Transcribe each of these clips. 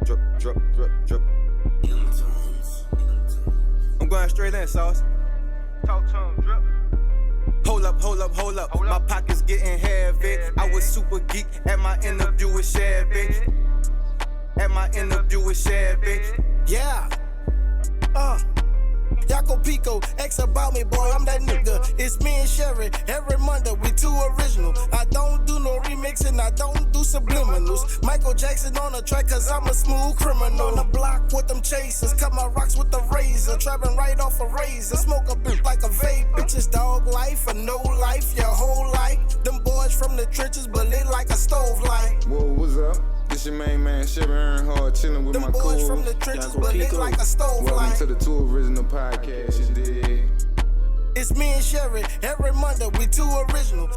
Drip, drip, drip, drip. I'm going straight in, sauce. Talk to him, drip. Hold up, hold up, hold up. My pockets getting heavy. I was super geek at my interview with Chevy. At my interview with Chevy. Yeah. Yaco Pico, X about me, boy, I'm that nigga. It's me and Sherry, every Monday, we too original. I don't do no remixing, I don't do subliminals. Michael Jackson on the track, cause I'm a smooth criminal. On the block with them chasers, cut my rocks with the razor. Trapping right off a razor, smoke a bit like a vape. Bitches dog life or no life, your whole life. Them boys from the trenches, but lit like a stove light. Whoa, what's up? This your main man, Chevy and R.A.R.E, chilling with them my boys cool. from the trenches, but lit like a stove Welcome light. to the two original podcast, you dig? It's me and Sherry, every Monday, we too original.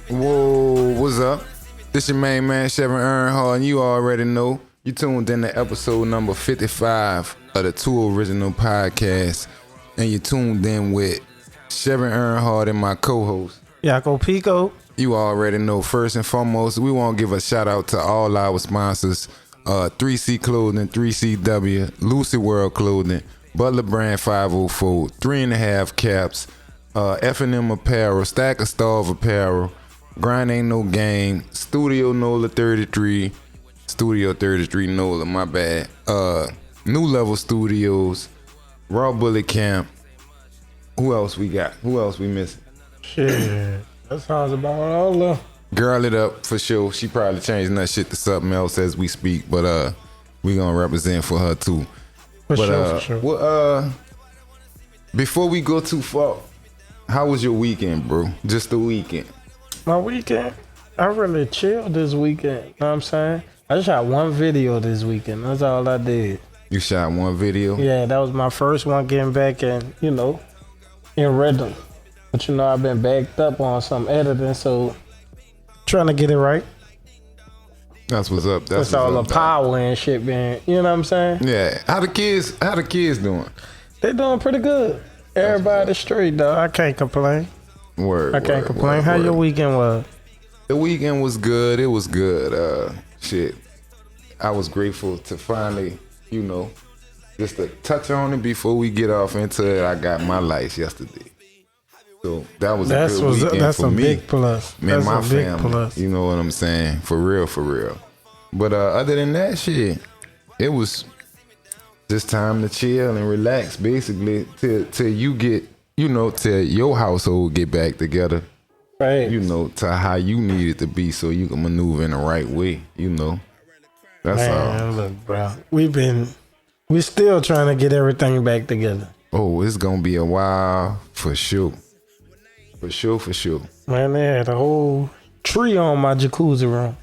Whoa, what's up? This your main man, Chevy and R.A.R.E, and you already know. You tuned in to episode number 55 of the two original podcast, and you tuned in with Chevy and R.A.R.E and my co-host. Yaco Pico. You already know. First and foremost, we want to give a shout out to all our sponsors: 3C Clothing, 3CW, Lucy World Clothing, Butler Brand 504, 3.5 Caps, F&M Apparel, Stack of Starve Apparel, Grind Ain't No Game, Studio Nola 33, Studio 33 Nola, my bad. New Level Studios, Raw Bullet Camp. Who else we got? Who else we missing? Shit. That sounds about all of. Girl it up for sure. She probably changing that shit to something else as we speak, but we gonna represent for her too. For sure. Well, before we go too far, how was your weekend, bro? Just the weekend. My weekend, I really chilled this weekend. You know what I'm saying? I just shot one video this weekend. That's all I did. You shot one video? Yeah, that was my first one getting back in, in rhythm. But I've been backed up on some editing, so trying to get it right. That's what's up. That's all the power and shit, man. You know what I'm saying? Yeah. How the kids doing? They doing pretty good. Everybody straight, though. I can't complain. I can't complain. How your weekend was? The weekend was good. It was good. Shit. I was grateful to finally, just to touch on it before we get off into it. I got my lights yesterday. So that was a good weekend that's for a me. Big plus. Man, that's my a big family. Plus. You know what I'm saying? For real, for real. But other than that shit, it was just time to chill and relax, basically, till you get, till your household get back together. Right. To how you need it to be so you can maneuver in the right way, That's all. Look, bro. We still trying to get everything back together. Oh, it's gonna be a while for sure. For sure. Man, they had a whole tree on my jacuzzi room.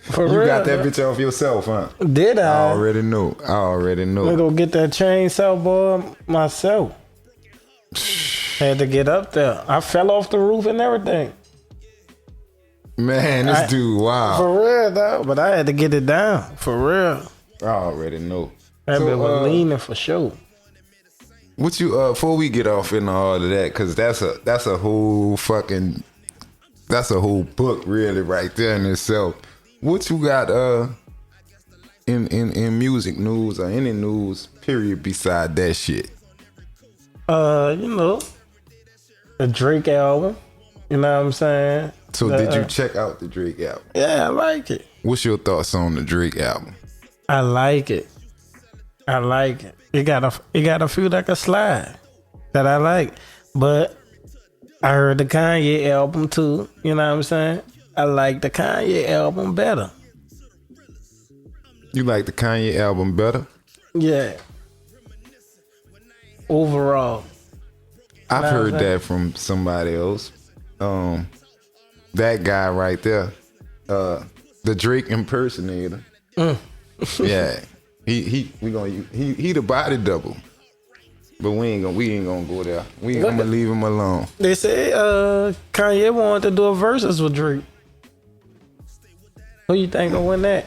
For you real, got that bitch off yourself, huh? Did I? I already know. I go get that chainsaw, boy, myself. Had to get up there. I fell off the roof and everything. Man, this dude, wow. For real, though. But I had to get it down. For real. I already know. That bitch was leaning for sure. What you before we get off into all of that, because that's a whole book really right there in itself. What you got in music news or any news period beside that shit? The Drake album. You know what I'm saying? So did you check out the Drake album? Yeah, I like it. What's your thoughts on the Drake album? I like it. It got a few that can slide that I like. But I heard the Kanye album too. You know what I'm saying? I like the Kanye album better. You like the Kanye album better? Yeah. Overall. I've heard that from somebody else. That guy right there, the Drake impersonator. Yeah. He the body double. But we ain't gonna go there. I'm gonna leave him alone. They say Kanye wanted to do a versus with Drake. Who you think gonna win that?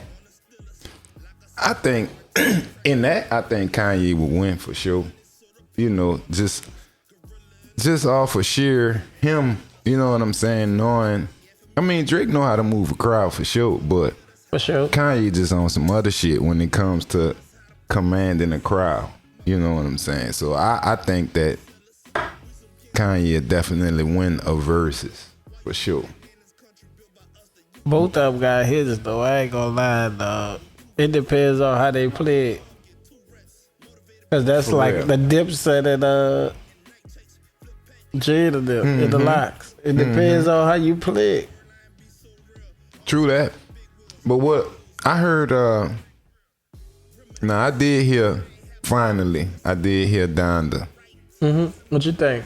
I think Kanye would win for sure. Just off of sheer him, you know what I'm saying, knowing. I mean, Drake know how to move a crowd for sure, but For sure. Kanye just on some other shit when it comes to commanding a crowd. You know what I'm saying? So I think that Kanye definitely win a versus for sure. Both of them got hits though. I ain't gonna lie, dog. It depends on how they play it. Cause that's For like real. the Dipset and Jada them in the locks. It depends on how you play it. True that. But what I heard, now I did hear, finally, I did hear Donda. What you think?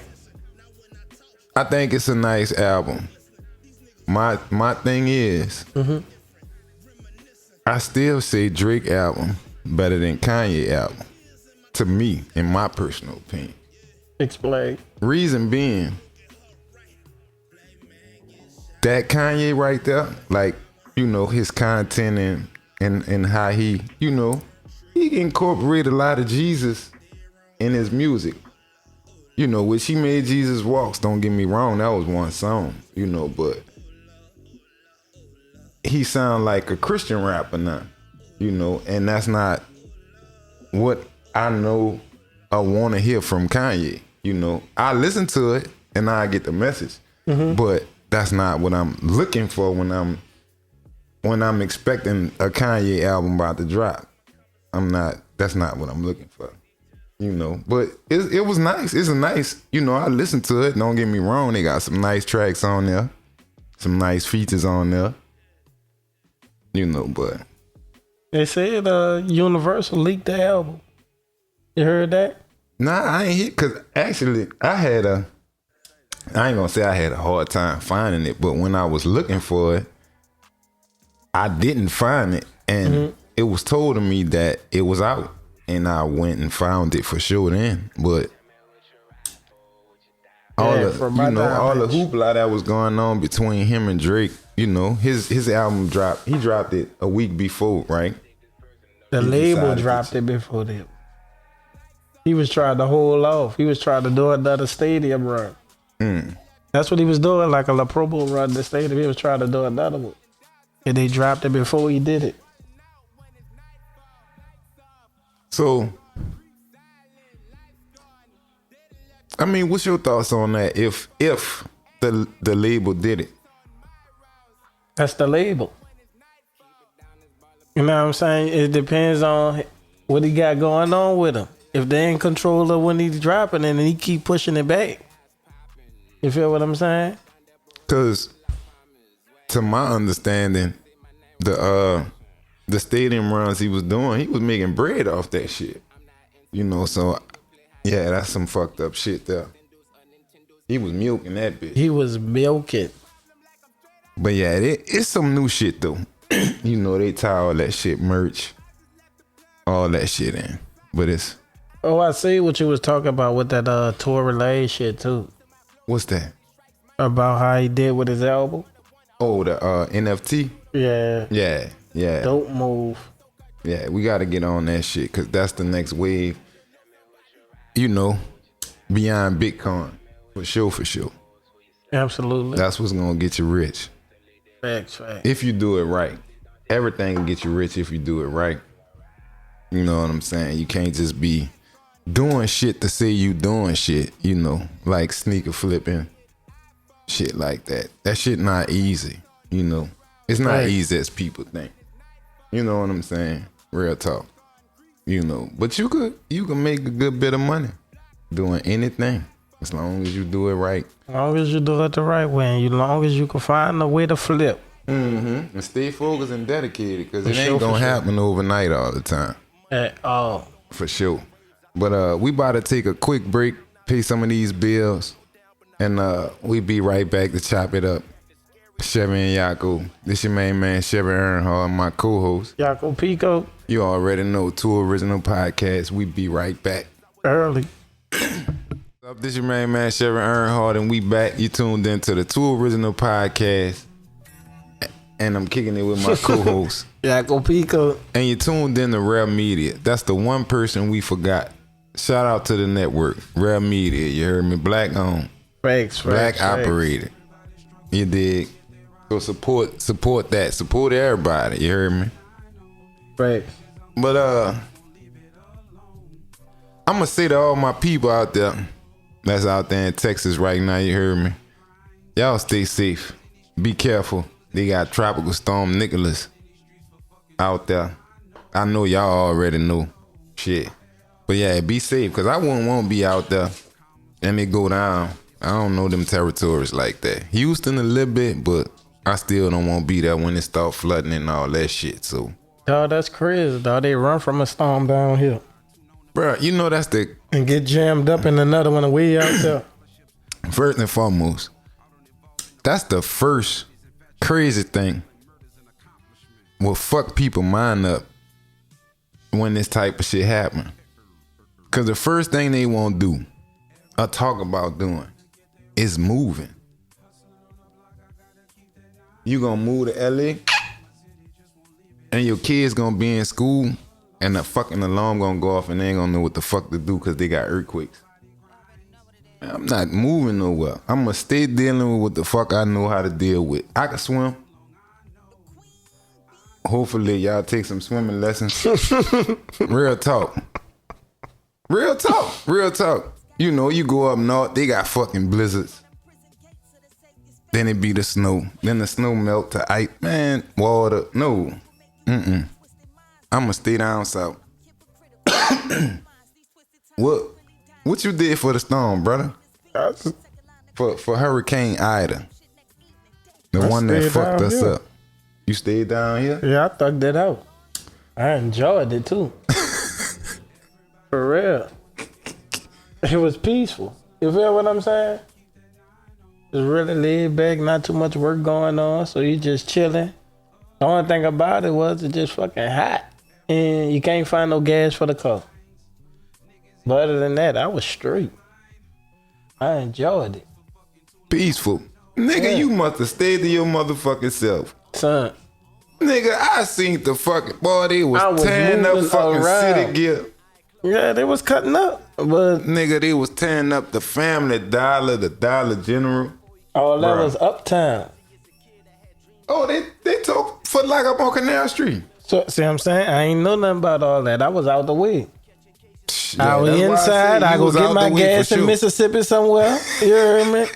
I think it's a nice album. My thing is, I still say Drake album better than Kanye album. To me, in my personal opinion. Explain. Reason being, that Kanye right there, like, you know, his content and how he, you know, he incorporate a lot of Jesus in his music. You know, which he made Jesus Walks, don't get me wrong, that was one song, you know, but he sound like a Christian rapper now, you know, and that's not what I know I want to hear from Kanye. You know, I listen to it and I get the message, but that's not what I'm looking for when I'm expecting a Kanye album about to drop. That's not what I'm looking for, you know. But it was nice. It's a nice, you know, I listened to it. Don't get me wrong. They got some nice tracks on there, some nice features on there, you know. But They said Universal leaked the album. You heard that? nah, I ain't hit, cause actually I ain't gonna say I had a hard time finding it, but when I was looking for it, I didn't find it, and it was told to me that it was out, and I went and found it for sure then. But all the hoopla that was going on between him and Drake, you know, his album dropped. He dropped it a week before, right? The He label decided dropped it before them. He was trying to hold off. He was trying to do another stadium run. That's what he was doing, like a La Promo run the stadium. He was trying to do another one. And they dropped it before he did it. So, I mean, what's your thoughts on that? If the label did it, That's the label. You know what I'm saying? It depends on what he got going on with him. If they in control of when he's dropping it and he keep pushing it back. You feel what I'm saying? because to my understanding, the stadium runs he was doing, he was making bread off that shit. You know, so yeah, that's some fucked up shit there. He was milking that bitch. He was milking. But yeah, it's some new shit though. You know, they tie all that shit, merch, all that shit in. But it's, Oh, I see what you was talking about with that tour relay shit too. what's that? About how he did with his album. Oh, the NFT? Yeah. Yeah. Dope move. Yeah, we got to get on that shit because that's the next wave, you know, beyond Bitcoin. For sure. Absolutely. That's what's going to get you rich. Facts. If you do it right. Everything can get you rich if you do it right. You know what I'm saying? You can't just be doing shit to say you doing shit, you know, like sneaker flipping, shit like that. That shit not easy, you know. It's not Right. easy as people think. You know what I'm saying? Real talk. You know, but you could make a good bit of money doing anything as long as you do it right. As long as you do it the right way, and as long as you can find a way to flip. Mm-hmm. And stay focused and dedicated because it For ain't sure, gonna for sure. happen overnight all the time. At all. For sure. But we about to take a quick break, pay some of these bills, and we be right back to chop it up. Chevy and Yaco. This your main man, Chevy and my co-host. Yaco Pico, You already know, two original podcasts. We be right back. early. This your main man, Chevy Earnhardt, and we back. You tuned into the two original podcasts, and I'm kicking it with my co-host. Yaco Pico. And you tuned in to R.A.R.E Media. That's the one person we forgot. Shout out to the network, R.A.R.E Media. You heard me? Black owned, Facts. black operated. You dig? So support that. Support everybody. You heard me? Right. But I'm gonna say to all my people out there that's out there in Texas right now, you heard me? Y'all stay safe. Be careful. They got Tropical Storm Nicholas out there. I know y'all already know. Shit. But yeah, be safe, because I wouldn't want to be out there and it go down. I don't know them territories like that. Houston a little bit, but I still don't want to be there when it start flooding and all that shit. So, Dog, that's crazy, dog. They run from a storm down here bro, you know that's the and get jammed up in another one way out there. first and foremost. That's the first crazy thing will fuck people mind up when this type of shit happen. Cause the first thing they won't do or talk about doing is moving. You gonna move to LA and your kids gonna be in school and the fucking alarm gonna go off and they ain't gonna know what the fuck to do cause they got earthquakes. I'm not moving nowhere. I'm gonna stay dealing with what the fuck I know how to deal with. I can swim. Hopefully y'all take some swimming lessons. Real talk. Real talk. Real talk. You know, you go up north, they got fucking blizzards. Then it be the snow. Then the snow melt to ice. Man, water. No. I'm gonna stay down south. What you did for the storm, brother? For Hurricane Ida. The one that fucked us up. You stayed down here? Yeah, I thugged it out. I enjoyed it too. For real. It was peaceful. You feel what I'm saying? Just really laid back, not too much work going on, so you just chilling. The only thing about it was it just fucking hot. And you can't find no gas for the car. But other than that, I was straight. I enjoyed it. Peaceful. Nigga, you must have stayed to your motherfucking self. Son. Nigga, I seen the fucking boy, they was tearing up fucking around. city gear. Yeah, they was cutting up. But Nigga, they was tearing up the Family Dollar, the Dollar General. all that Bruh. was uptown. Oh, they took Foot Locker up on Canal Street. So, see what I'm saying? I ain't know nothing about all that. I was out the way. Yeah, I was that's why inside. said I you go was get out my the way gas for in sure. Mississippi somewhere. You heard me?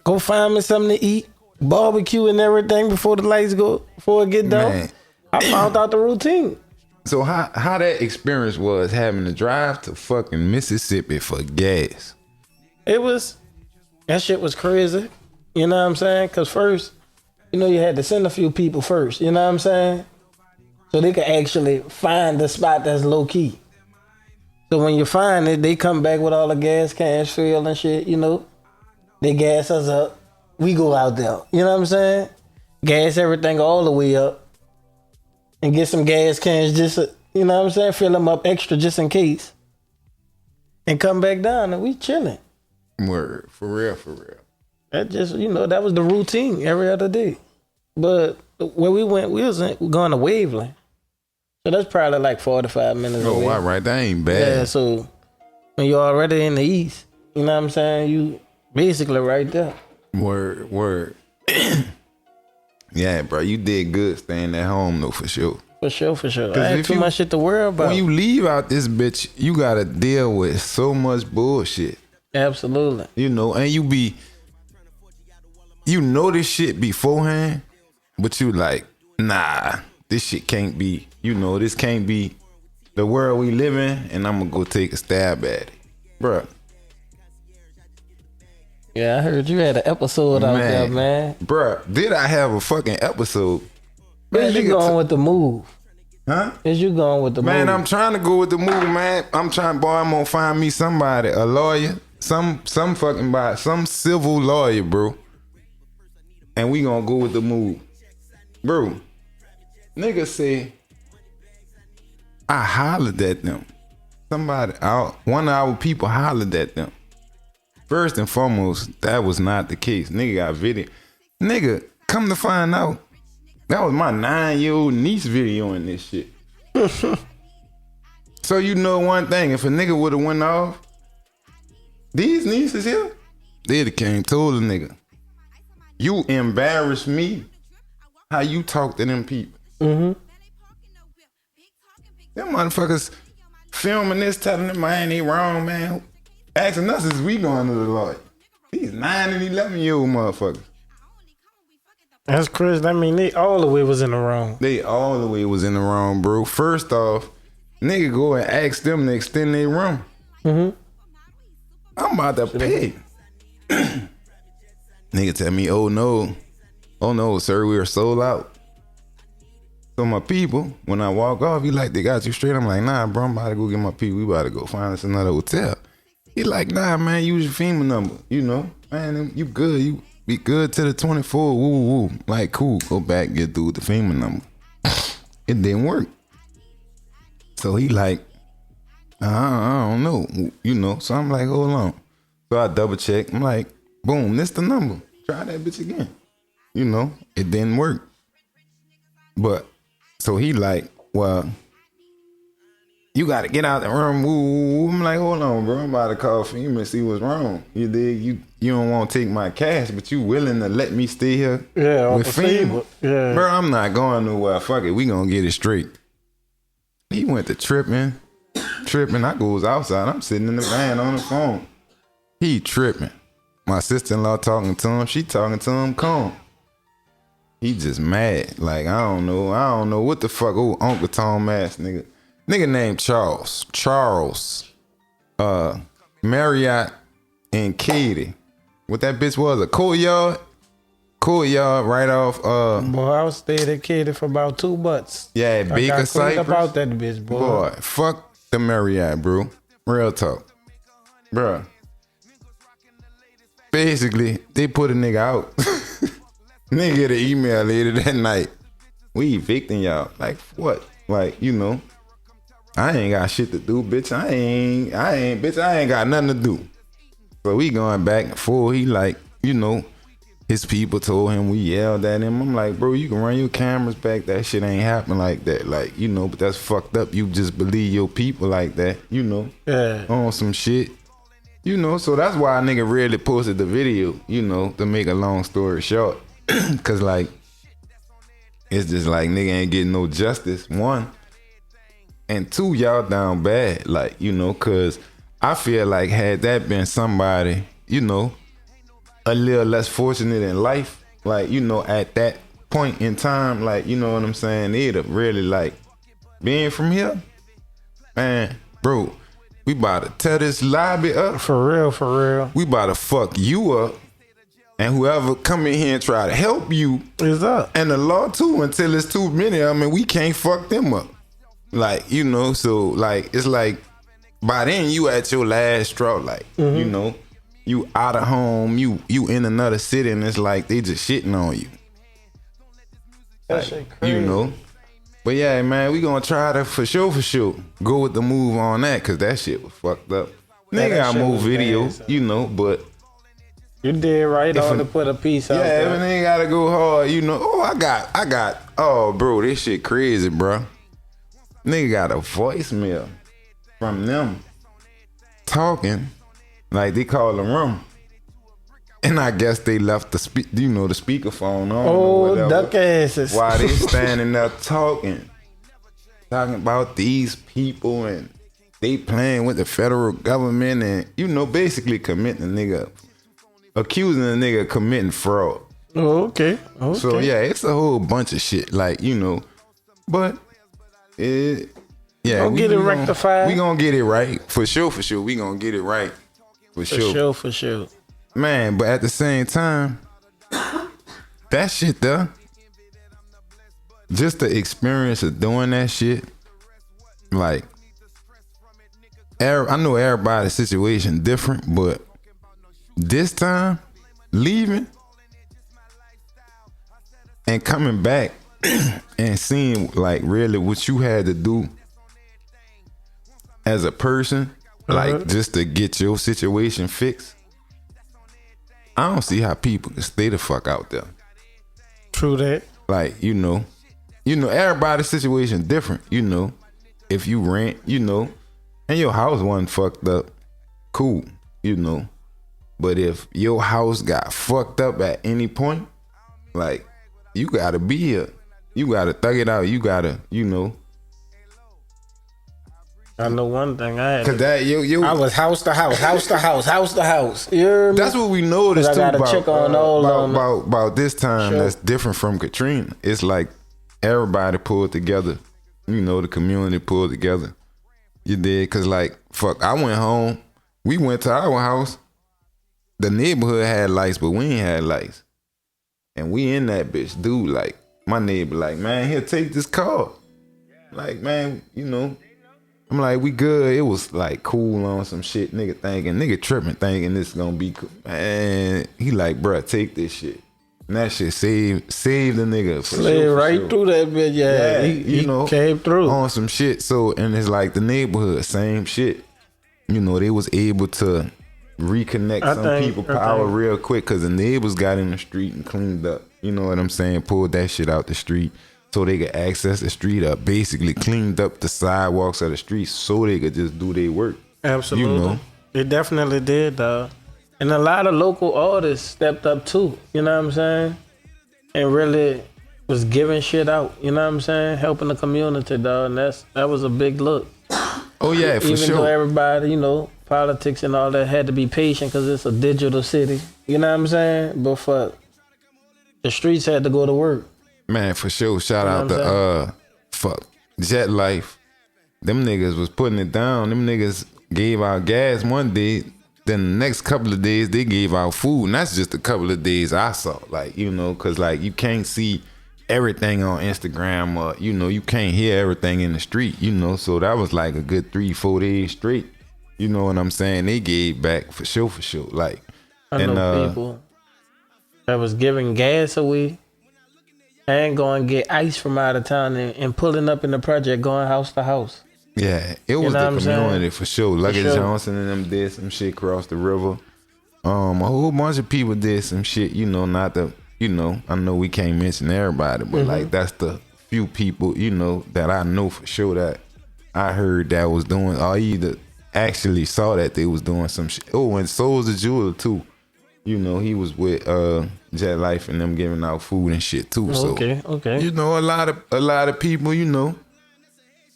Go find me something to eat, barbecue and everything before the lights go, before it get dark. Man. I found out the routine. So how that experience was having to drive to fucking Mississippi for gas? That shit was crazy. You know what I'm saying? Because first, you know, you had to send a few people first. You know what I'm saying? So they could actually find the spot that's low key. So when you find it, they come back with all the gas cans filled and shit, you know. They gas us up. We go out there. You know what I'm saying? Gas everything all the way up. And get some gas cans just, you know what I'm saying? Fill them up extra just in case. And come back down and we chilling. Word. For real, for real. That just, you know, that was the routine every other day. But where we went, we was going to Waveland. So that's probably like 45 minutes away. Oh, all right. That ain't bad. Yeah, so when you're already in the east, you know what I'm saying? You basically right there. Word. Yeah, bro. You did good staying at home, though, for sure. For sure. I had too much shit to worry about. When you leave out this bitch, you got to deal with so much bullshit. Absolutely. You know, and you know this shit beforehand, but you like, nah, this shit can't be, you know, this can't be the world we live in, and I'm gonna go take a stab at it. Bruh. Yeah, I heard you had an episode out there, man. Bruh, did I have a fucking episode? Is you going with the move? Huh? Is you going with the move? Man, I'm trying to go with the move, man. I'm gonna find me somebody, a lawyer, some fucking body, some civil lawyer, bro. And we gonna go with the move. Bro, niggas say, I hollered at them. One of our people hollered at them. First and foremost, that was not the case. Nigga got video. Nigga, come to find out, that was my 9-year-old niece videoing this shit. So you know one thing, if a nigga would've went off, these nieces here, they'd have came told a nigga, you embarrassed me how you talk to them people. Mm-hmm. Them motherfuckers filming this, telling them, man, they wrong, man. Asking us is we going to the Lord. These 9 and 11-year-old motherfuckers. That's crazy. I mean, they all the way was in the wrong. They all the way was in the wrong, bro. First off, nigga go and ask them to extend their room. Mm-hmm. I'm about to pay. Nigga tell me, oh no, sir, we are sold out. So my people, when I walk off, he like, they got you straight. I'm like, nah, bro, I'm about to go get my people. We about to go find us another hotel. He like, nah, man, use your FEMA number. You know, man, you good. You be good to the 24. Woo, woo. Like, cool. Go back, get through with the FEMA number. It didn't work. So he like, I don't know. You know, so I'm like, hold on. So I double check. I'm like, boom, this the number. Try that bitch again. You know, it didn't work. But, so he like, well, you got to get out the room. Woo. I'm like, hold on, bro. I'm about to call FEMA and see what's wrong. You dig? You don't want to take my cash, but you willing to let me stay here with FEMA? Yeah. Bro, I'm not going nowhere. Fuck it. We going to get it straight. He went to tripping. I goes outside. I'm sitting in the van on the phone. He tripping. My sister-in-law talking to him. She talking to him calm. He just mad. Like, I don't know what the fuck old Uncle Tom ass nigga. Nigga named Charles. Marriott and Katie. What that bitch was? A courtyard right off. Boy, I was staying at Katie for about $2. Yeah, Baker Cypress. About that bitch, boy. Boy, fuck the Marriott, bro. Real talk. Bruh. Basically, they put a nigga out. Nigga get an email later that night. We evicting y'all. Like, what? Like, you know, I ain't got shit to do, bitch. I ain't got nothing to do. So we going back and forth. He like, you know, his people told him, we yelled at him. I'm like, bro, you can run your cameras back. That shit ain't happen like that. Like, you know, but that's fucked up. You just believe your people like that, you know, on some shit. You know, so that's why a nigga really posted the video, you know, to make a long story short. Cause like, it's just like nigga ain't getting no justice, one. And two, y'all down bad. Like, you know, cause I feel like had that been somebody, you know, a little less fortunate in life, like, you know, at that point in time, like, you know what I'm saying, they'd have really like, being from here, man, bro, we about to tear this lobby up. For real. We about to fuck you up. And whoever come in here and try to help you is up. And the law too, until it's too many of them and we can't fuck them up. Like, you know, so like, it's like, by then you at your last straw, like, you know, you out of home, you in another city and it's like, they just shitting on you. That shit crazy. You know. But yeah, man, we gonna try to, for sure, go with the move on that, cause that shit was fucked up. Nigga got more video, you know, but you did right on to put a piece out there. Yeah, everything gotta go hard, you know. Oh, I got, oh, bro, this shit crazy, bro. Nigga got a voicemail from them talking, like they call the room. And I guess they left the speakerphone on. Oh, duck asses. While they standing there talking about these people and they playing with the federal government and, you know, basically accusing a nigga of committing fraud. Oh, okay. So yeah, it's a whole bunch of shit, like, you know, but we get it rectified. We gonna get it right for sure. We gonna get it right for sure. Man, but at the same time, that shit though, just the experience of doing that shit, like, I know everybody's situation different, but this time, leaving and coming back and seeing like really what you had to do as a person, like just to get your situation fixed. I don't see how people can stay the fuck out there. True that. Like, you know, everybody's situation different, you know. If you rent, you know, and your house wasn't fucked up, cool, you know. But if your house got fucked up at any point, like, you gotta be here. You gotta thug it out. You gotta, I know one thing. I cause that I was house to house, house to house, house to house. You hear me? That's what we noticed too I gotta check on all of them. about this time. Sure. That's different from Katrina. It's like everybody pulled together. The community pulled together. You did, cause like fuck, I went home. We went to our house. The neighborhood had lights, but we ain't had lights. And we in that bitch, dude. Like my neighbor, like, man, here, take this car. Like, man, I'm like, we good. It was like cool on some shit. Nigga tripping, thinking this gonna be cool. And he like, bruh, take this shit. And that shit saved the nigga. Slid right through that bitch. Yeah, he came through on some shit. So, and it's like the neighborhood, same shit. They was able to reconnect some people power real quick because the neighbors got in the street and cleaned up. You know what I'm saying? Pulled that shit out the street so they could access the street up. Basically cleaned up the sidewalks of the street so they could just do their work. Absolutely. It definitely did, dog. And a lot of local artists stepped up too. You know what I'm saying? And really was giving shit out. You know what I'm saying? Helping the community, dog. And that was a big look. Oh yeah, for sure. Even though everybody, politics and all that had to be patient because it's a digital city. You know what I'm saying? But fuck, the streets had to go to work. Man, for sure. Shout out to Jet Life. Them niggas was putting it down. Them niggas gave out gas one day. Then the next couple of days they gave out food. And that's just a couple of days I saw. Like, cause like you can't see everything on Instagram or, you can't hear everything in the street, So that was like a good 3-4 days straight. You know what I'm saying? They gave back for sure. Like, I know people that was giving gas away and going to get ice from out of town and pulling up in the project, going house to house. Yeah, it was the community for sure. Lucky Johnson and them did some shit across the river. A whole bunch of people did some shit, not the, I know we can't mention everybody, but like that's the few people, that I know for sure that I heard that was doing, or either actually saw that they was doing some shit. Oh, and Soul's the Jeweler too. He was with Jet Life and them giving out food and shit too. Okay. A lot of people,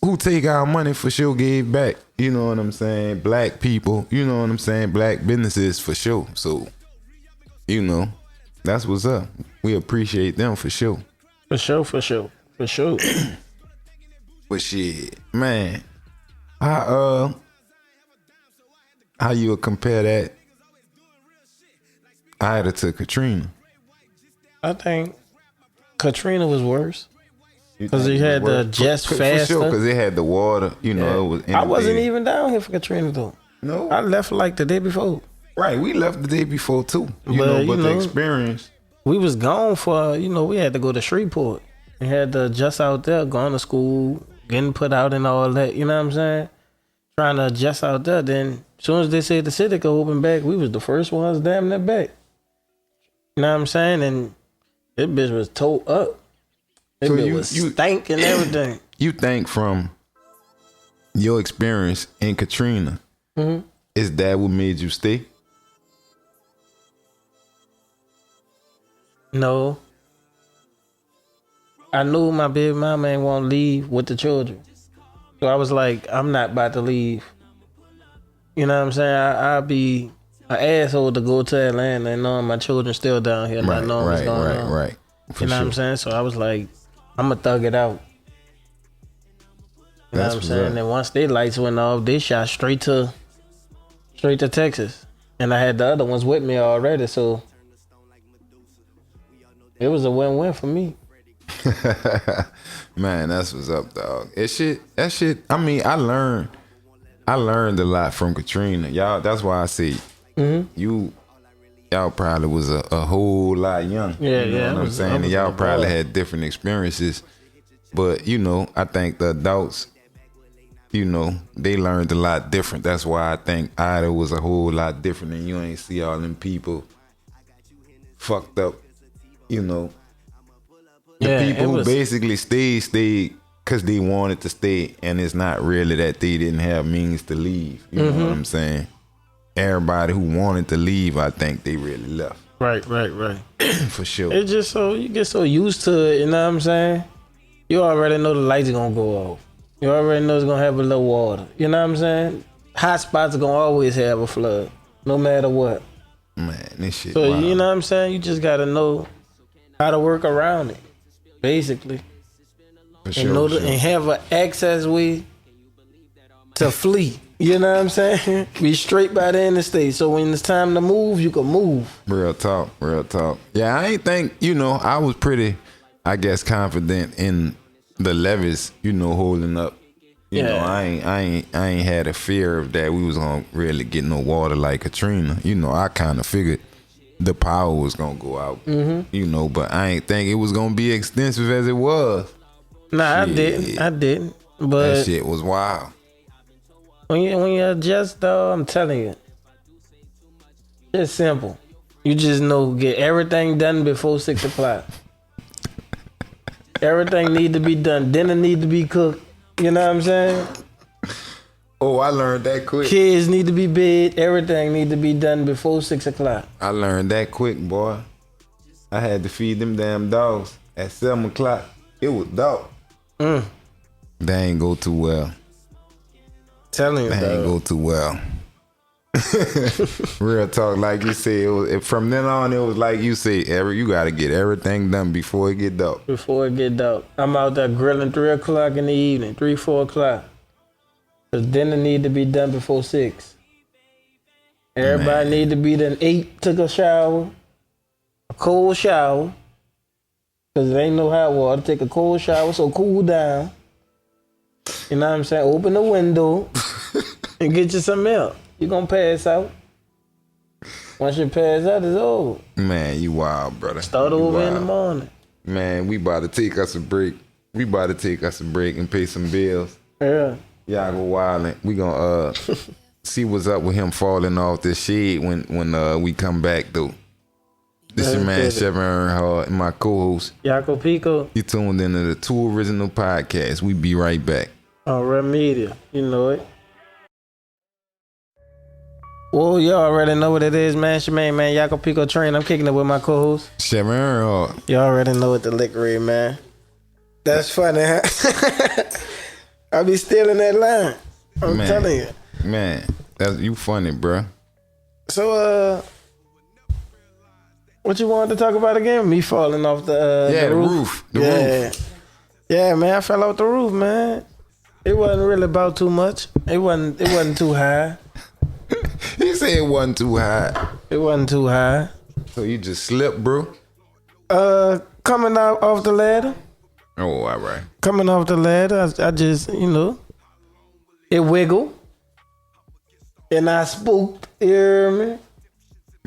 who take our money for sure gave back. You know what I'm saying? Black people, you know what I'm saying? Black businesses for sure. So, that's what's up. We appreciate them for sure. For sure. But shit, man, how you would compare that Ida to Katrina? I think Katrina was worse. Because you had the just faster. For sure, because it had the water, it was inundated. I wasn't even down here for Katrina though. No. I left like the day before. Right, we left the day before too. But the experience. We was gone for, we had to go to Shreveport. We had to adjust out there, going to school, getting put out and all that, you know what I'm saying? Trying to adjust out there. Then as soon as they said the city could open back, we was the first ones damn near back. You know what I'm saying? And this bitch was towed up. That bitch was stank and everything. You think from your experience in Katrina, is that what made you stay? No. I knew my baby mama ain't want to leave with the children. So I was like, I'm not about to leave. You know what I'm saying? I'll be an asshole to go to Atlanta and knowing my children still down here, not knowing what's going on. Right. You know what I'm saying? So I was like, I'm going to thug it out. You know what I'm saying? And once their lights went off, they shot straight to Texas. And I had the other ones with me already, so it was a win-win for me. Man, that's what's up, dog. That shit, I mean, I learned a lot from Katrina. Y'all, that's why I say y'all probably was a whole lot young. Yeah, you know what I'm saying? And y'all probably had different experiences. But, I think the adults, they learned a lot different. That's why I think Ida was a whole lot different, and you ain't see all them people fucked up, The people who basically stayed because they wanted to stay, and it's not really that they didn't have means to leave. You know what I'm saying? Everybody who wanted to leave, I think they really left. Right. for sure. It's just so you get so used to it, you know what I'm saying? You already know the lights are gonna go off. You already know it's gonna have a little water. You know what I'm saying? Hot spots are gonna always have a flood, no matter what. Man, this shit. So wild. you know what I'm saying? You just gotta know how to work around it, basically. For And know sure. and have an access way to flee. You know what I'm saying? Be straight by the interstate. So when it's time to move, you can move. Real talk. Yeah, I ain't think, I was pretty, I guess, confident in the levees, holding up. You know, I ain't had a fear of that we was gonna really get no water like Katrina. I kind of figured the power was gonna go out. But I ain't think it was gonna be extensive as it was. Nah, Shit. I didn't. But That shit was wild. when you adjust, though, I'm telling you, it's simple. You just know get everything done before 6 o'clock. Everything need to be done. Dinner need to be cooked. You know what I'm saying? Oh, I learned that quick. Kids need to be bed. Everything need to be done before 6 o'clock. I learned that quick, boy. I had to feed them damn dogs at 7 o'clock. It was dark. That ain't go too well. Telling you, That ain't though. go too well. Real talk, like you said. From then on, it was like you say, you got to get everything done before it get dark. Before it get dark. I'm out there grilling 3 o'clock in the evening, 3, 4 o'clock. Cause dinner need to be done before 6. Everybody need to be done 8, took a shower, a cold shower. Cause it ain't no hot water. Take a cold shower so cool down. You know what I'm saying? Open the window and get you some milk. You gonna pass out. Once you pass out, it's over. Man, you wild, brother. Start You over in the wild. morning. Man, we about to take us a break. And pay some bills. Yeah. Y'all go wildin'. We gonna see what's up with him falling off this shade when we come back though. This your man Chevy and R.A.R.E and my co-host. Yaco Pico. You tuned into the 2 Original Podcasts. We be right back. R.A.R.E Media. You know it. Well, you already know what it is, man. It's your man, Yaco Pico Train. I'm kicking it with my co-host. Chevy and R.A.R.E. You already know what the liquor is, man. That's funny, huh? I be stealing that line. I'm Man. telling you. Man, you funny, bruh. So, what you wanted to talk about again? Me falling off the roof. The roof. Yeah, man, I fell off the roof, man. It wasn't really about too much. It wasn't too high. He said it wasn't too high. It wasn't too high. So you just slipped, bro? Coming out off the ladder. Oh, all right. Coming off the ladder, I just, it wiggled. And I spooked, you hear me?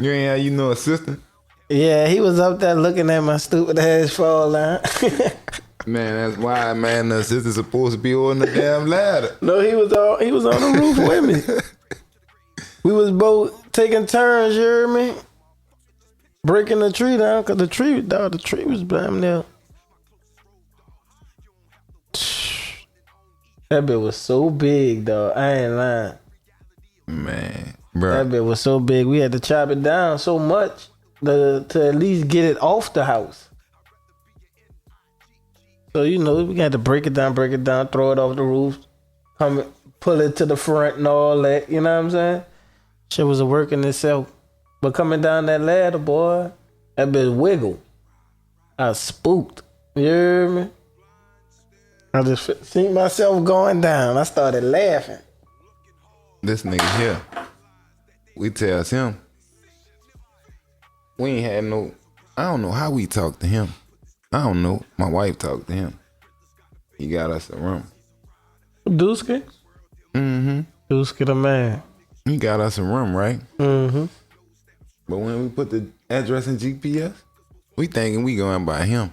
You ain't have assistant? Yeah, he was up there looking at my stupid ass fall down. Man, that's why, man, the assistant's supposed to be on the damn ladder. No, he was on the roof with me. We was both taking turns, you hear me? Breaking the tree down, cause the tree was damn near. That bit was so big, dog. I ain't lying. Man, bro. That bit was so big. We had to chop it down so much to at least get it off the house. So, we had to break it down, throw it off the roof, pull it to the front and all that. You know what I'm saying? Shit was a work in itself. But coming down that ladder, boy, that bitch wiggled. I spooked. You hear me? I just seen myself going down. I started laughing. This nigga here, we tells him, we ain't had no, I don't know how we talked to him. I don't know. My wife talked to him. He got us a room. Dusky? Mm-hmm. Dusky the man. He got us a room, right? Mm-hmm. But when we put the address in GPS, we thinking we going by him.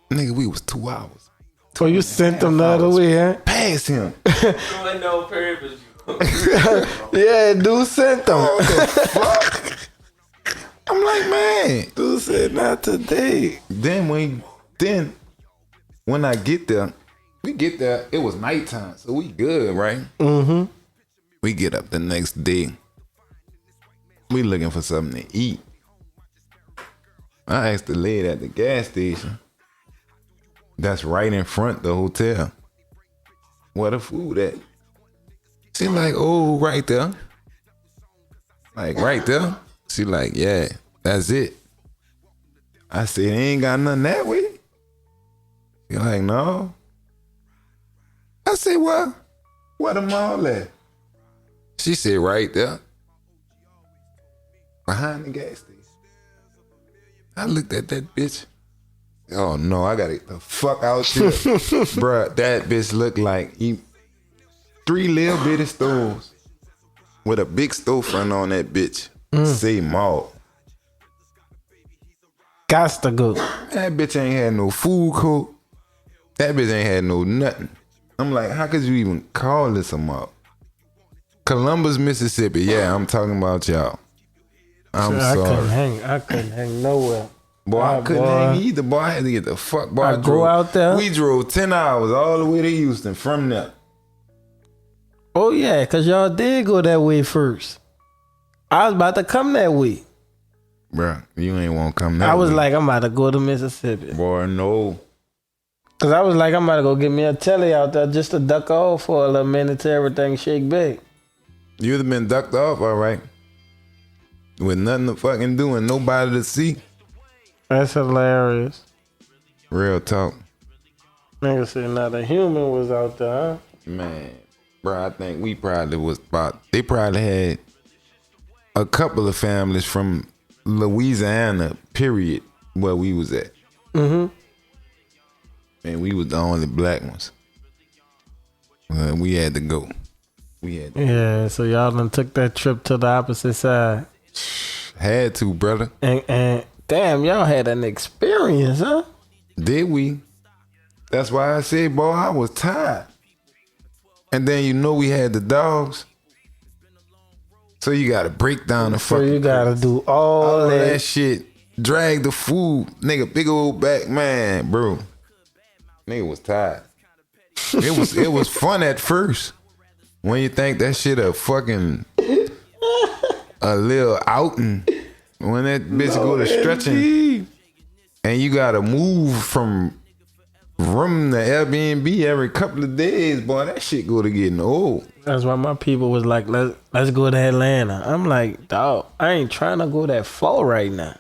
Nigga, we was 2 hours. So you sent them the other way, huh? Past him. No purpose. Yeah, dude sent them. Fuck. I'm like, man. Dude said not today. Then when I get there, it was nighttime, so we good, right? Mm-hmm. We get up the next day. We looking for something to eat. I asked the lady at the gas station. That's right in front of the hotel. Where the food at? She like, oh, right there. Like, right there? She like, yeah, that's it. I said, ain't got nothing that way. She like, no. I said, well, where the mall at? She said, right there. Behind the gas station. I looked at that bitch. Oh no, I gotta get the fuck out here. Bruh, that bitch looked like 3 little bitty stores with a big storefront on that bitch. Say mall. Gots to go. That bitch ain't had no food court. That bitch ain't had no nothing. I'm like, how could you even call this a mall? Columbus, Mississippi. Yeah, I'm talking about y'all. I'm sorry. I couldn't hang nowhere. Boy, I couldn't hang either. Boy, I had to get the fuck. Boy, I go out there. We drove 10 hours all the way to Houston from there. Oh yeah, cause y'all did go that way first. I was about to come that way. Bruh, you ain't want to come that way. I was like, I'm about to go to Mississippi. Boy, no. Cause I was like, I'm about to go get me a telly out there just to duck off for a little minute till everything shake back. You'd have been ducked off, all right. With nothing to fucking do and nobody to see. That's hilarious. Real talk. Nigga said not a human was out there, huh? Man, bro, I think we probably was about, they probably had a couple of families from Louisiana, period, where we was at. Mm-hmm. And we was the only black ones. We had to go. Yeah, so y'all done took that trip to the opposite side. Had to, brother. And damn, y'all had an experience, huh? Did we? That's why I said, boy, I was tired. And then we had the dogs. So you gotta break down the fucking. So you gotta do all that shit. Drag the food. Nigga, big old back, man, bro. Nigga was tired. It was fun at first. When you think that shit a fucking a little outing. When that bitch go to stretching and you gotta move from room to Airbnb every couple of days, boy, that shit go to getting old. That's why my people was like, let's go to Atlanta. I'm like, dog, I ain't trying to go that far right now.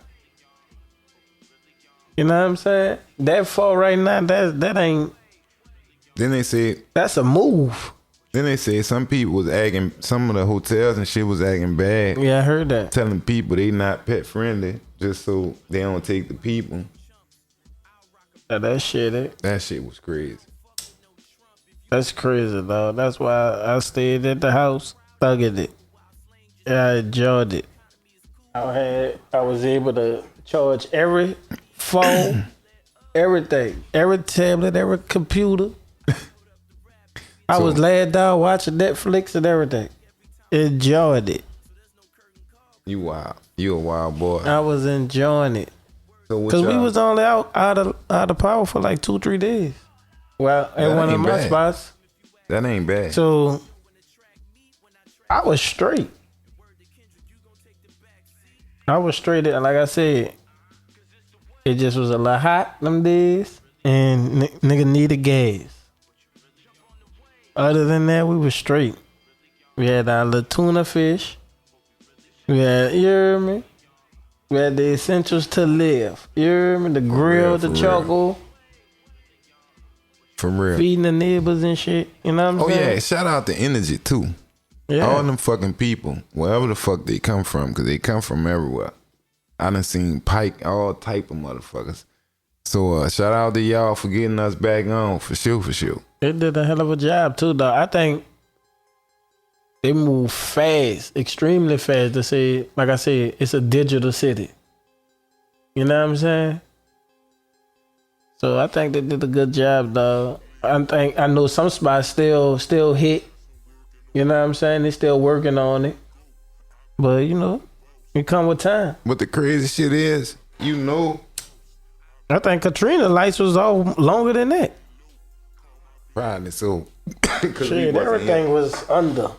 You know what I'm saying? That far right now, that ain't. Then they said that's a move. Then they said some people was acting, some of the hotels and shit was acting bad. Yeah, I heard that. Telling people they not pet friendly just so they don't take the people. That shit was crazy. That's crazy, dog. That's why I stayed at the house, thugged it. Yeah, I enjoyed it. I was able to charge every phone, everything, every tablet, every computer. I was laid down watching Netflix and everything. Enjoyed it. You wild. You a wild boy. I was enjoying it. Because we was only out of power for like 2-3 days. Well, at one of my spots. That ain't bad. So I was straight. And like I said, it just was a lot hot them days. And nigga needed gas. Other than that, we was straight. We had our little tuna fish. We had, you hear me? We had the essentials to live. You hear me? The grill, the charcoal. For real. Feeding the neighbors and shit. You know what I'm saying? Oh, yeah. Shout out to Energy, too. Yeah. All them fucking people, wherever the fuck they come from, because they come from everywhere. I done seen Pike, all type of motherfuckers. So shout out to y'all for getting us back on, for sure. They did a hell of a job, too, though. I think they move fast, extremely fast to say, like I said, it's a digital city. You know what I'm saying? So I think they did a good job, dog. I know some spots still hit. You know what I'm saying? They still working on it. But, it come with time. But the crazy shit is, I think Katrina lights was all longer than that. Probably so. Shit, everything was under.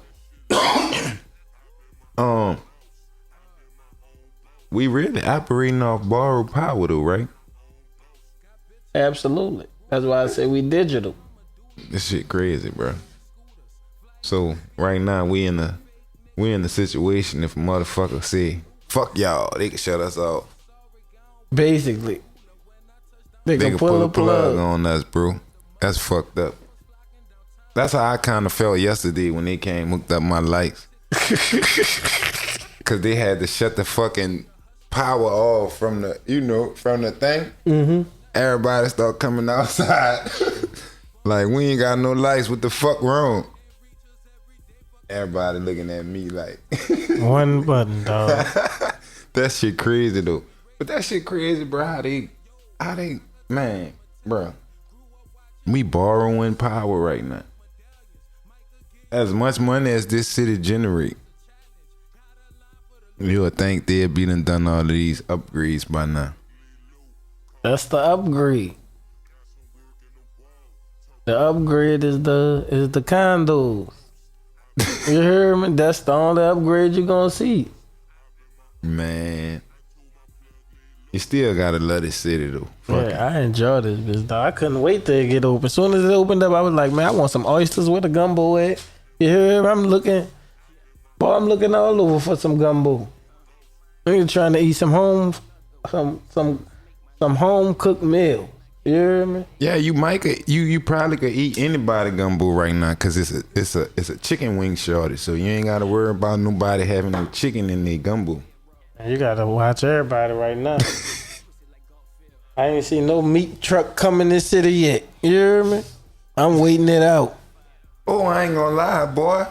we really operating off borrowed power though, right? Absolutely. That's why I say we digital. This shit crazy, bro. So right now we in the situation. If a motherfucker say fuck y'all, they can shut us off. Basically, they They can pull a plug. on us, bro. That's fucked up. That's how I kind of felt yesterday when they came hooked up my lights. Cause they had to shut the fucking power off from the from the thing. Mm-hmm. Everybody start coming outside. Like, we ain't got no lights. What the fuck wrong? Everybody looking at me like One button, dog. that shit crazy though. But that shit crazy, bro. How they man, bro. We borrowing power right now. As much money as this city generate, you would think they'd be done all of these upgrades by now. That's the upgrade. The upgrade is the condos. You hear me? That's the only upgrade you're gonna see. Man, you still gotta love this city though. Fuck it. Yeah, I enjoy this bitch, dog. I couldn't wait till it get open. As soon as it opened up, I was like, man, I want some oysters with a gumbo at. You hear me? I'm looking all over for some gumbo. I'm trying to eat some home cooked meal. You hear me? Yeah, you probably could eat anybody gumbo right now because it's a chicken wing shortage, so you ain't gotta worry about nobody having no chicken in their gumbo. Man, you gotta watch everybody right now. I ain't seen no meat truck come in this city yet. You hear me? I'm waiting it out. Oh, I ain't gonna lie, boy.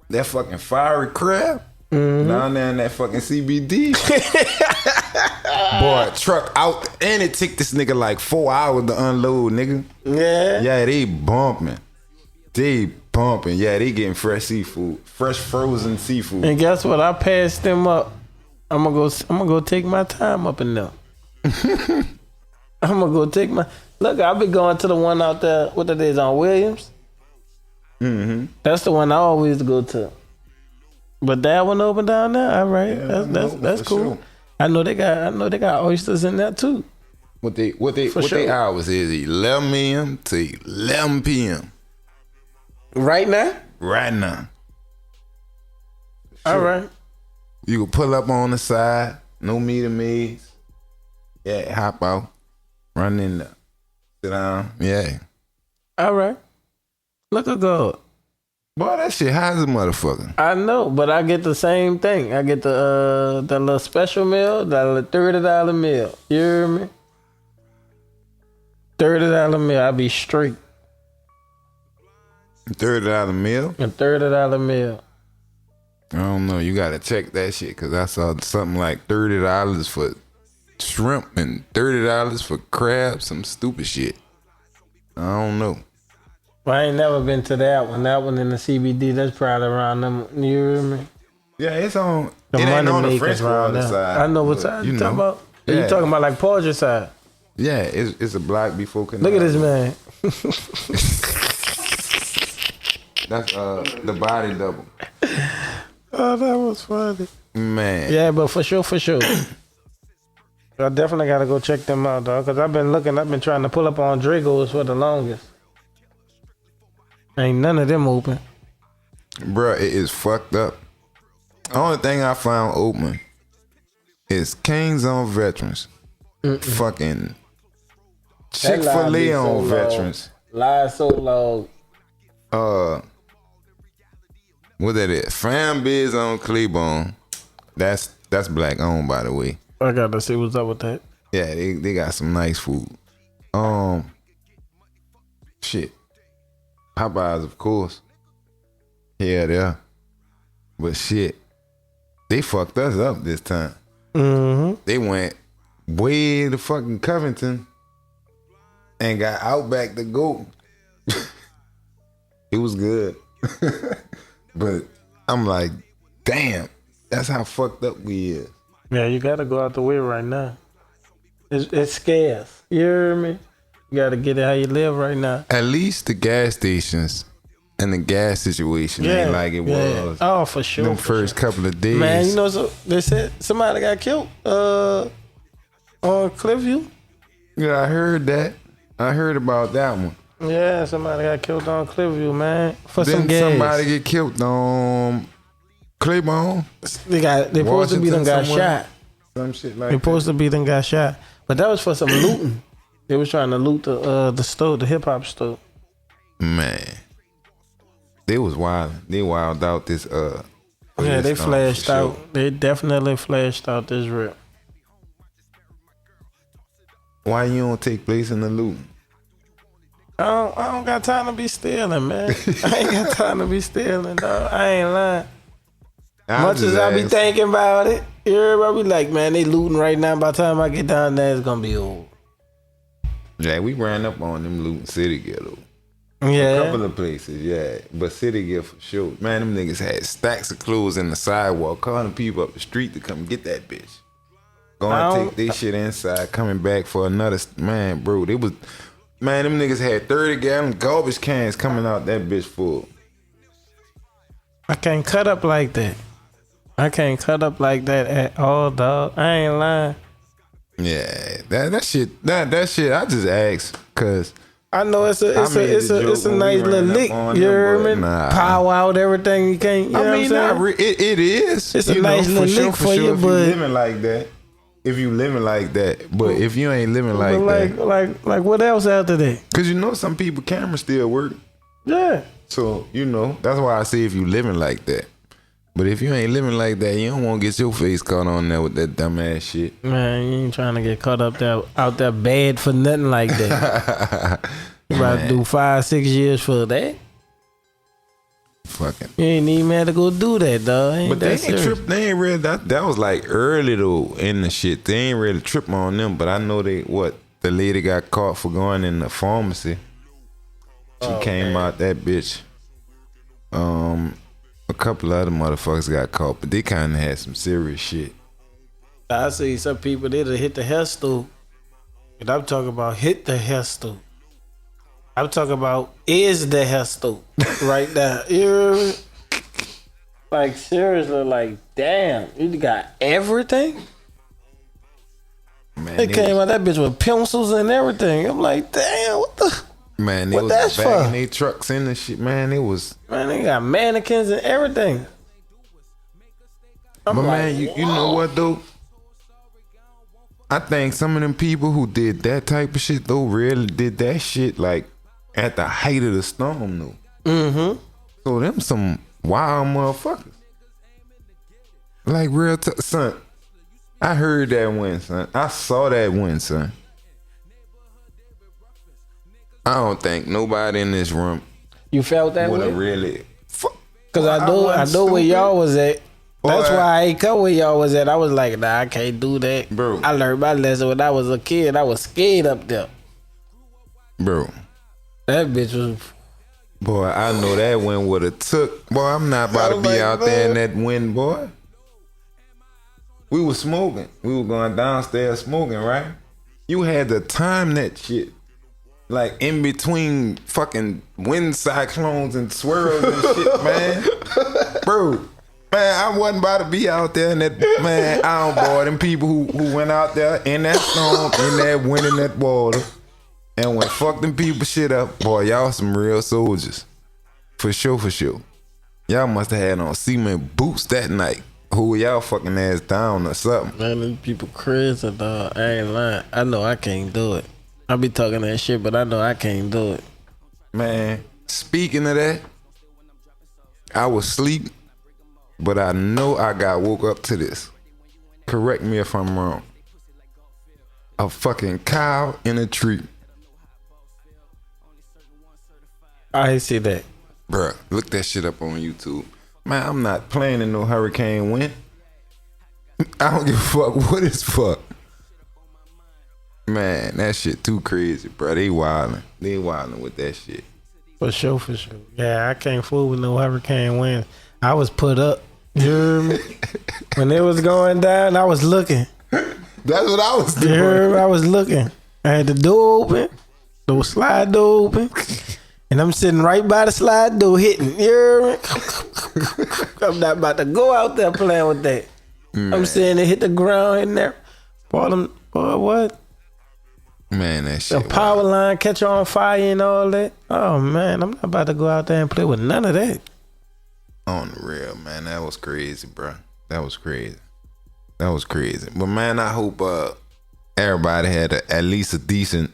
That fucking fiery crab down there in that fucking CBD. Boy, truck out, and it took this nigga like 4 hours to unload, nigga. Yeah. Yeah, they bumping. Yeah, they getting fresh seafood, fresh frozen seafood. And guess what? I passed them up. I'm gonna go take my time up in there. I'm gonna go take my look. I'll be going to the one out there. What that is on Williams. Mm-hmm. That's the one I always go to. But that one open down there. All right, Yeah, that's cool. Sure. I know they got oysters in there too. What they hours is 11 a.m. to 11 p.m. Right now. Right now. All right. You can pull up on the side, no meter maids. Yeah, hop out, run in there, sit down. Yeah. All right. Look at God. Boy, that shit high as a motherfucker. I know, but I get the same thing. I get the little special meal, that little $30 meal. You hear me? $30 meal. I be straight. $30 meal? A $30 meal. I don't know. You gotta check that shit because I saw something like $30 for shrimp and $30 for crab. Some stupid shit. I don't know. Well, I ain't never been to that one. That one in the CBD, that's probably around them. You hear me? Yeah, it's on. The it ain't money on the makers French around Quarter there. side. I know what but, side you you know. talking about. Yeah. You talking about like Porter side. Yeah, it's a block before Canal. Look at this man. That's the body double. Oh, that was funny. Man. Yeah, but for sure. I definitely gotta go check them out, dog. Cause I've been trying to pull up on Dragos for the longest. Ain't none of them open. Bruh, it is fucked up. Only thing I found open is Kings on Veterans. Fucking Chick-fil-A on Veterans. Lie so long. What that is? Fam Biz on Claiborne. That's black owned, by the way. I gotta see what's up with that. Yeah, they got some nice food. Shit. Popeyes, of course. Yeah, there. But shit, they fucked us up this time. Mm-hmm. They went way to fucking Covington and got Outback to go. It was good. But I'm like, damn, that's how fucked up we is. Yeah, you gotta go out the way right now. It's scarce. You hear me? You gotta get it how you live right now. At least the gas stations And the gas situation ain't like it was. Oh, for sure. Them first couple of days. Man, you know, so they said somebody got killed on Cliffview. Yeah, I heard that. I heard about that one. Yeah, somebody got killed on Cliffview, man, for Didn't some gas. somebody get killed on Claiborne? They supposed to be them got shot. Some shit like They supposed to be them got shot, but that was for some looting. They was trying to loot the store, the hip hop store. Man, they was wild. They wild out this. Yeah, they flashed out. Sure. They definitely flashed out this rip. Why you don't take place in the loot? I don't got time to be stealing, man. I ain't got time to be stealing, dog. I ain't lying. Much as I be thinking about it, everybody be like, man, they looting right now. By the time I get down there, it's gonna be old. Yeah, we ran up on them looting City Ghetto. Yeah. A couple of places, yeah. But City Ghetto for sure. Man, them niggas had stacks of clothes in the sidewalk, calling people up the street to come get that bitch. Going to take their shit inside, coming back for another. Man, bro, they was. Man, them niggas had 30-gallon garbage cans coming out that bitch full. I can't cut up like that. I can't cut up like that at all, dog. I ain't lying. Yeah, that shit. I just asked because I know it's a nice little lick. You heard me? Nah. Pow out everything. You can't. You know what I'm saying? It is. It's a nice little lick for you, if but you living like that. If you living like that, but if you ain't living like that, like what else after that? Because you know some people cameras still work. Yeah. So you know that's why I say if you living like that. But if you ain't living like that, you don't want to get your face caught on there with that dumb ass shit. Man, you ain't trying to get caught up there out there bad for nothing like that. You about to do 5-6 years for that? Fucking. You ain't even had to go do that, dog. Ain't but that they ain't trip. They ain't really that was like early though in the shit. They ain't really trip on them. But I know the lady got caught for going in the pharmacy. She came out that bitch. A couple other motherfuckers got caught, but they kind of had some serious shit. I see some people that'll hit the hair store. And I'm talking about hit the hair store. I'm talking about is the hair store right now. You hear me? Like seriously, like damn, you got everything. Man, they came out that bitch with pencils and everything. I'm like, damn, what the? Man, they what was that's bagging for? their trucks in and shit. Man, it was. Man, they got mannequins and everything. But man, you know what though? I think some of them people who did that type of shit though really did that shit like at the height of the storm though. Mm-hmm. So them some wild motherfuckers. Like real son. I heard that one, son. I saw that one, son. I don't think nobody in this room you felt that would way. have really. Cause I know where y'all was at. That's why I ain't come where y'all was at. I was like, nah, I can't do that. Bro. I learned my lesson when I was a kid. I was scared up there. Bro. That bitch was. Boy, I know that wind would have took. Boy, I'm not about to be out there in that wind, boy. We was smoking. We were going downstairs smoking, right? You had to time that shit. Like in between fucking wind cyclones and swirls and shit, man. Bro. Man, I wasn't about to be out there in that, man, I don't boy, them people who went out there in that storm, in that wind, in that water, and when fuck them people shit up, boy, y'all some real soldiers. For sure, for sure. Y'all must have had on cement boots that night. Who y'all fucking ass down or something. Man, them people crazy, dog. I ain't lying. I know I can't do it. I be talking that shit, but I know I can't do it. Man, speaking of that, I was asleep. But I know I got woke up to this. Correct me if I'm wrong. A fucking cow in a tree. I see that. Bruh, look that shit up on YouTube. Man, I'm not playing in no hurricane wind. I don't give a fuck what it's for. Man, that shit too crazy, bro. They wildin'. They wildin' with that shit. For sure, for sure. Yeah, I can't fool with no hurricane wind. I was put up. You hear me? When it was going down, I was looking. That's what I was doing. You hear me? I was looking. I had the door open, the slide door open, And I'm sitting right by the slide door hitting. You hear me? I'm not about to go out there playing with that. Man. I'm saying they hit the ground in there. Boy, what? Man, that The shit. power wild. line catch on fire and all that. Oh man, I'm not about to go out there and play with none of that. On the real, man, that was crazy, bro. That was crazy. But man, I hope everybody had at least a decent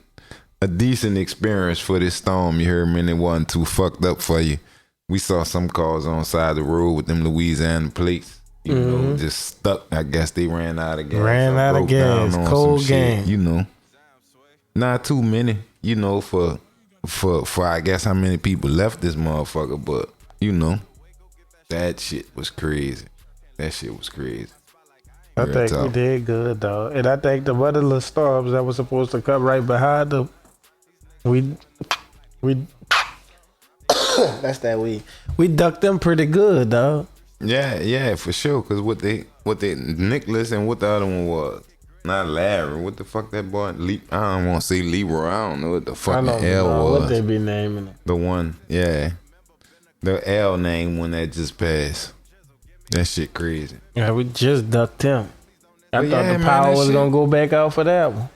experience for this storm. You heard me? And it wasn't too fucked up for you. We saw some cars on the side of the road with them Louisiana plates. You know, just stuck. I guess they ran out of gas. Ran or out of broke down gas. on Cold some shit, game. you know. Not too many, you know, for I guess how many people left this motherfucker, but you know, that shit was crazy. I Real think talk. we did good, dog. And I think the other little storms that was supposed to come right behind them, we that's that we ducked them pretty good, dog. Yeah, for sure. Cause what they Nicholas and what the other one was. Not Larry. What the fuck that boy? I don't want to say Leroy. I don't know what the I fucking don't L know was. what they be naming them. The one, yeah. The L name one that just passed. That shit crazy. Yeah, we just ducked him. I But thought yeah, the man, power that was shit- gonna go back out for that one.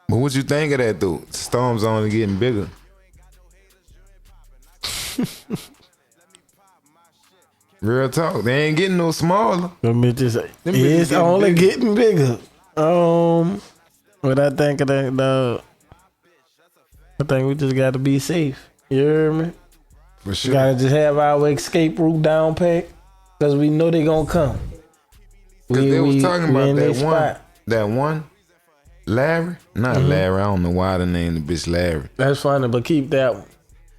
But what you think of that though? Storm's only getting bigger. Real talk. They ain't getting no smaller. Them bitches, Them bitches it's getting only bigger. getting bigger. What I think of that, dog? I think we just got to be safe. You hear me? For We sure. gotta just have our escape route down pat, cause we know they gonna come. Cause they was talking about in that they one. spot. That one. Larry? Not Larry. I don't know why they named the bitch Larry. That's funny, but keep that one.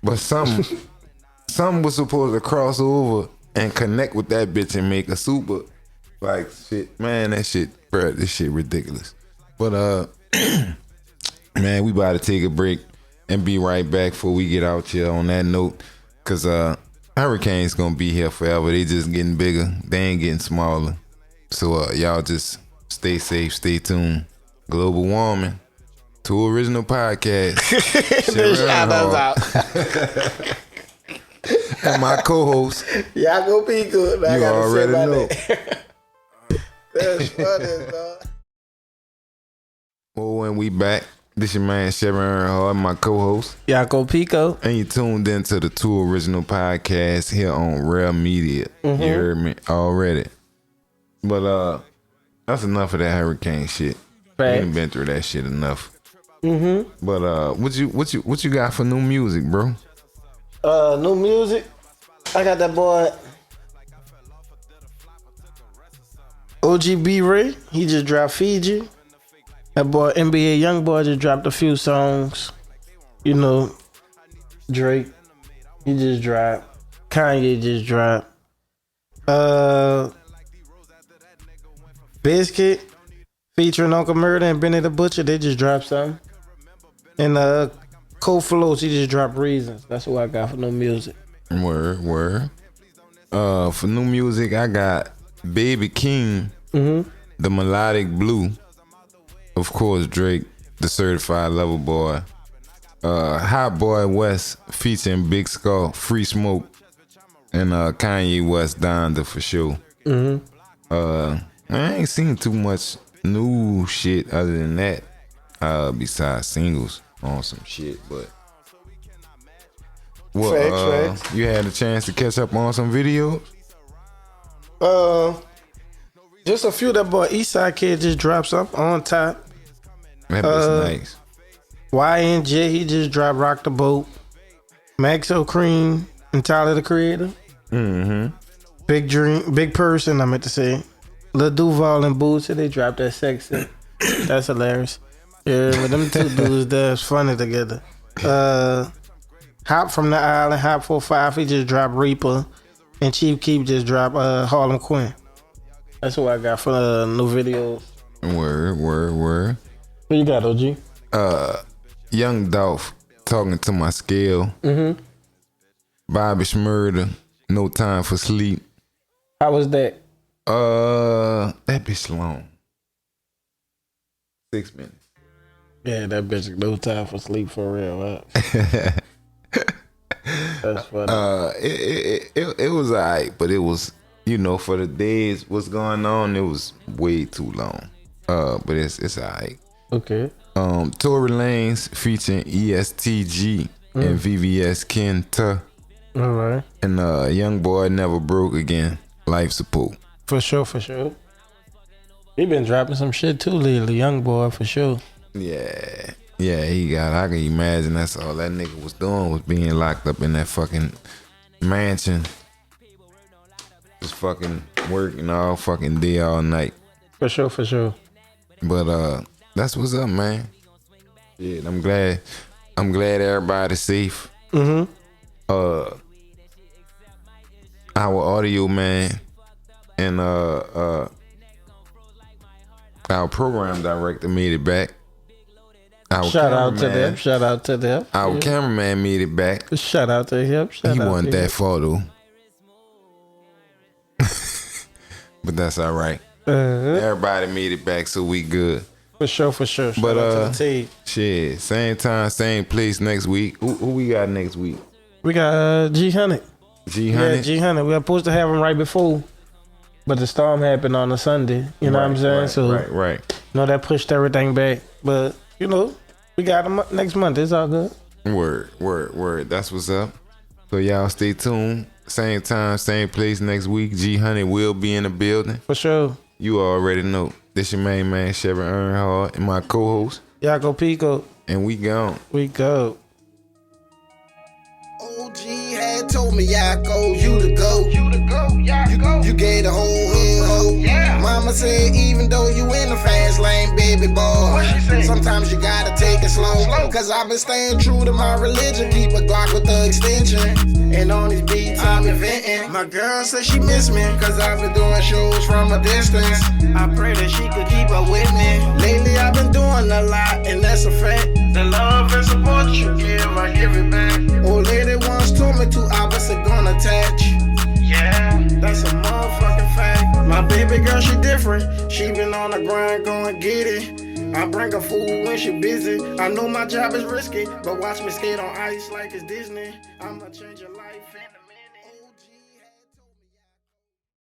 But something was supposed to cross over and connect with that bitch and make a super like shit. Man, that shit, bro, this shit ridiculous. But man, we about to take a break and be right back before we get out here on that note. Cause hurricanes gonna be here forever. They just getting bigger. They ain't getting smaller. So y'all just stay safe, stay tuned. Global warming. Two original podcasts. Shout us out. And my co-host, Y'all go be good. I you gotta say already my know. name. That's funny, dog. Well, when we back, this your man Chevy and R.A.R.E, my co-host, Yaco Pico. and you tuned into the two original podcasts here on R.A.R.E Media. You heard me already. But that's enough of that hurricane shit. We Facts. done been through that shit enough. But what you got for new music, bro? New music. I got that boy OGB Ray. He just dropped Fiji. That boy NBA Youngboy just dropped a few songs. You know, Drake. He just dropped. Kanye just dropped. Biscuit featuring Uncle Murder and Benny the Butcher. They just dropped something. And Cold Flows, he just dropped Reasons. That's what I got for new music. Word. For new music, I got Baby King, The Melodic Blue, of course Drake, The Certified Lover Boy, Hot Boy West featuring Big Skull, Free Smoke, and Kanye West Donda for sure. I ain't seen too much new shit other than that, besides singles on some shit, but what, Facts. you had a chance to catch up on some videos? Just a few. That boy Eastside Kid just dropped up on top. That was nice. YNJ, he just dropped Rock the Boat. Maxo Cream and Tyler the Creator. Big Dream, Big Person, I meant to say. Lil Duval and Bootsy, they dropped that sexy. That's hilarious. Yeah, but them two dudes, that's funny together. Hop from the Island, Hop 45, he just dropped Reaper. And Chief Keef just dropped Harlem Quinn. That's what I got for new videos. Word. What you got, OG? Young Dolph, Talking to My Scale. Bobby Shmurda, No Time for Sleep. How was that? That bitch long. 6 minutes. Yeah, that bitch no time for sleep for real. Huh? That's funny. It was alright, but it was, you know, for the days what's going on, it was way too long. But it's alright. Okay. Tory Lanez featuring ESTG and VVS Kenta All right. and Young Boy Never Broke Again. Life Support. For sure. He been dropping some shit too lately, young boy, for sure. Yeah, he got. I can imagine that's all that nigga was doing was being locked up in that fucking mansion, just fucking working all fucking day, all night. For sure. But that's what's up, man. Yeah, I'm glad everybody's safe. Mm-hmm. Our audio man and our program director made it back. Shout out to them. Our cameraman made it back. Shout out to him. He wasn't that far though. But that's all right. Everybody made it back, so we good. For sure. Shout But out to the team. shit, same time, same place next week. Who we got next week? We got G100. G100. Yeah, G100. We were supposed to have him right before, but the storm happened on a Sunday. You know what I'm saying? Right. You know, that pushed everything back. But, you know, we got him next month. It's all good. Word. That's what's up. So y'all stay tuned. Same time, same place next week. G100 will be in the building. For sure. You already know. This your main man, Chevy and R.A.R.E, and my co-host. Yaco Pico. And we gone. We go. OG had told me, Yaco, you the go. You gave the whole hood hope. Yeah. Mama said, even though you in the fast lane, baby boy, sometimes you gotta take it slow. Cause I've been staying true to my religion. Keep a Glock with the extension. And on these beats, I'm inventing. My girl said she miss me, cause I've been doing shows from a distance. I pray that she could keep up with me. Lately, I've been doing a lot, and that's a fact. The love and support you give, I give it back. Old lady once told me two opposites gonna attach. Yeah, that's a motherfucking fact. My baby girl, she different. She been on the grind, going get it. I bring her food when she busy. I know my job is risky, but watch me skate on ice like it's Disney. I'ma change your life in a